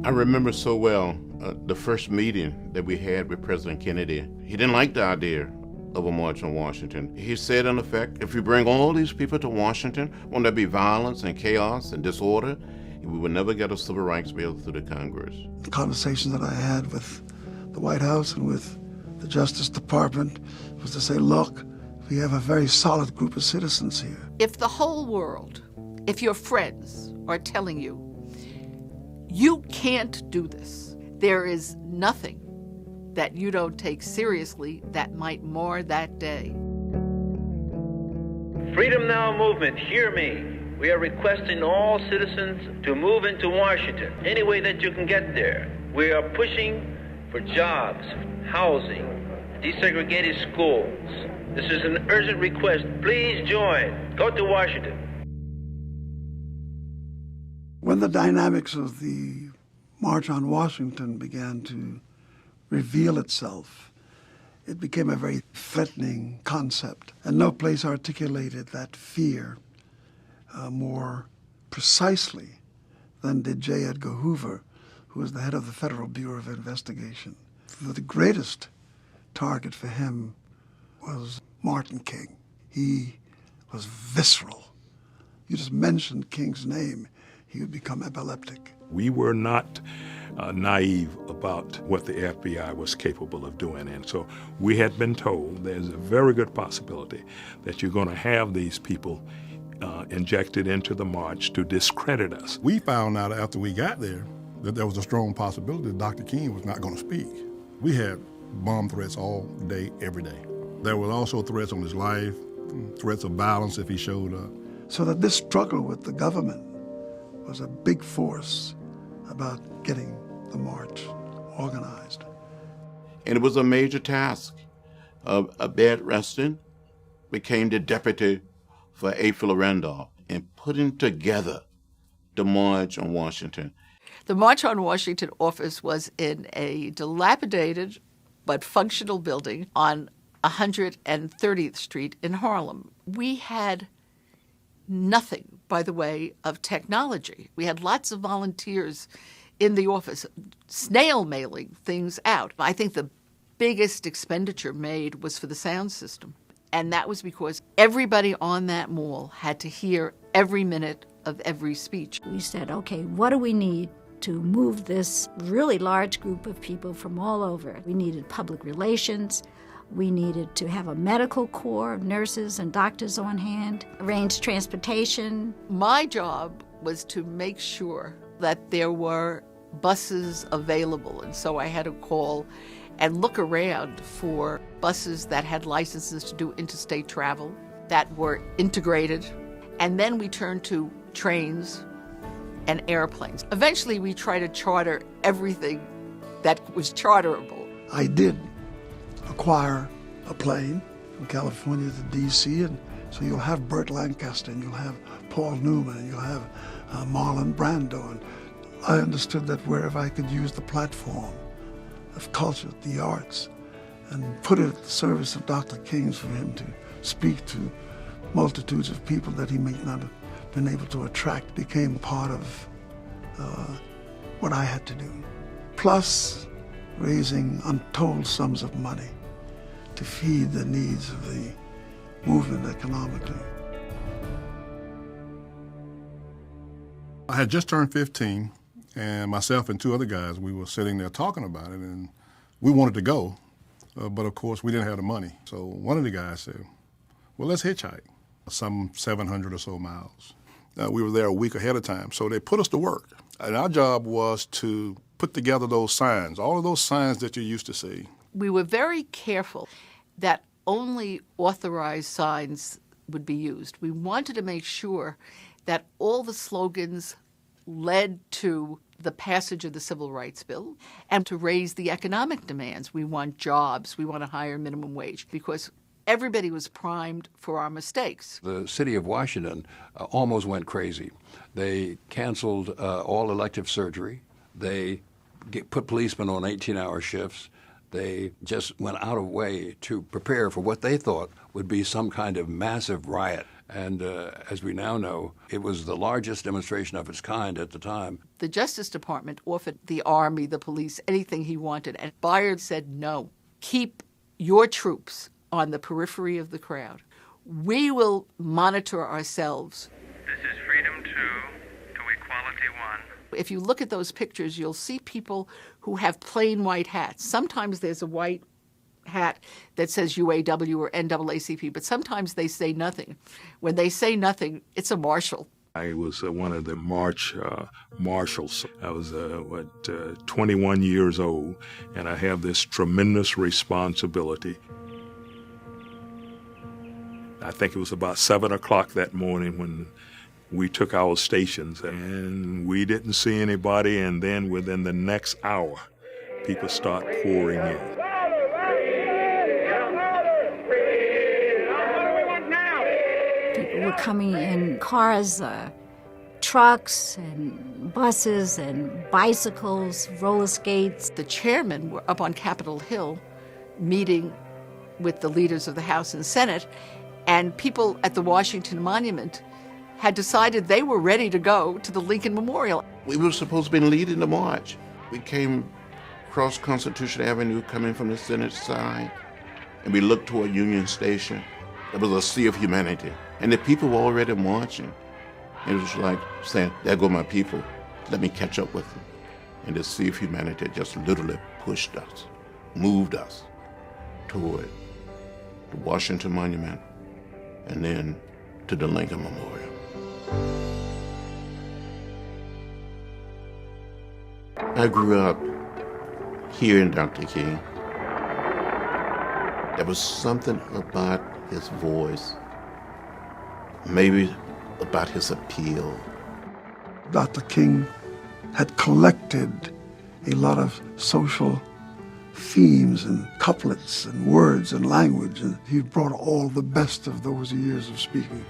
I remember so well the first meeting that we had with President Kennedy. He didn't like the idea of a march on Washington. He said, in effect, if you bring all these people to Washington, won't there be violence and chaos and disorder? We would never get a civil rights bill through the Congress. The conversations that I had with the White House and with the Justice Department was to say, look, we have a very solid group of citizens here. If the whole world, if your friends are telling you, you can't do this, there is nothing that you don't take seriously that might mar that day. Freedom Now movement, hear me. We are requesting all citizens to move into Washington any way that you can get there. We are pushing for jobs, housing, desegregated schools. This is an urgent request. Please join. Go to Washington. When the dynamics of the March on Washington began to reveal itself, it became a very threatening concept, and no place articulated that fear more precisely than did J. Edgar Hoover, who was the head of the Federal Bureau of Investigation. The greatest target for him was Martin King. He was visceral. You just mentioned King's name, he would become epileptic. We were not naive about what the FBI was capable of doing. And so we had been told there's a very good possibility that you're going to have these people injected into the march to discredit us. We found out after we got there that there was a strong possibility that Dr. King was not going to speak. We had bomb threats all day, every day. There were also threats on his life, threats of violence if he showed up. So that this struggle with the government was a big force about getting the march organized. And it was a major task. Abed Reston became the deputy for A. Philip Randolph in putting together the March on Washington. The March on Washington office was in a dilapidated but functional building on 130th Street in Harlem. We had nothing by the way of technology. We had lots of volunteers in the office, snail mailing things out. I think the biggest expenditure made was for the sound system. And that was because everybody on that mall had to hear every minute of every speech. We said, okay, what do we need to move this really large group of people from all over? We needed public relations. We needed to have a medical corps of nurses and doctors on hand, arrange transportation. My job was to make sure that there were buses available, and so I had to call and look around for buses that had licenses to do interstate travel, that were integrated. And then we turned to trains and airplanes. Eventually, we tried to charter everything that was charterable. I did acquire a plane from California to D.C., and so you'll have Burt Lancaster, and you'll have Paul Newman, and you'll have Marlon Brando. And I understood that wherever I could use the platform of culture, the arts, and put it at the service of Dr. King's for him to speak to multitudes of people that he may not have been able to attract, became part of what I had to do. Plus, raising untold sums of money to feed the needs of the movement economically. I had just turned 15, and myself and two other guys, we were sitting there talking about it, and we wanted to go, but of course we didn't have the money. So one of the guys said, well, let's hitchhike, some 700 or so miles. We were there a week ahead of time, so they put us to work. And our job was to put together those signs, all of those signs that you used to see. We were very careful that only authorized signs would be used. We wanted to make sure that all the slogans led to the passage of the Civil Rights Bill and to raise the economic demands. We want jobs, we want a higher minimum wage, because everybody was primed for our mistakes. The city of Washington almost went crazy. They canceled all elective surgery. They put policemen on 18-hour shifts. They just went out of way to prepare for what they thought would be some kind of massive riot. And as we now know, it was the largest demonstration of its kind at the time. The Justice Department offered the Army, the police, anything he wanted, and Bayard said no. Keep your troops on the periphery of the crowd. We will monitor ourselves. This is Freedom 2 to Equality 1. If you look at those pictures, you'll see people who have plain white hats. Sometimes there's a white hat that says UAW or NAACP, but sometimes they say nothing. When they say nothing, it's a marshal. I was one of the marshals. I was 21 years old, and I have this tremendous responsibility. I think it was about 7 o'clock that morning when we took our stations, and we didn't see anybody, and then within the next hour, people start pouring in. People were coming in cars, trucks, and buses, and bicycles, roller skates. The chairmen were up on Capitol Hill meeting with the leaders of the House and Senate, and people at the Washington Monument had decided they were ready to go to the Lincoln Memorial. We were supposed to be leading the march. We came across Constitution Avenue coming from the Senate side, and we looked toward Union Station. There was a sea of humanity, and the people were already marching. It was like saying, there go my people, let me catch up with them. And the sea of humanity just literally pushed us, moved us toward the Washington Monument, and then to the Lincoln Memorial. I grew up hearing Dr. King. There was something about his voice, maybe about his appeal. Dr. King had collected a lot of social themes and couplets and words and language, and he brought all the best of those years of speaking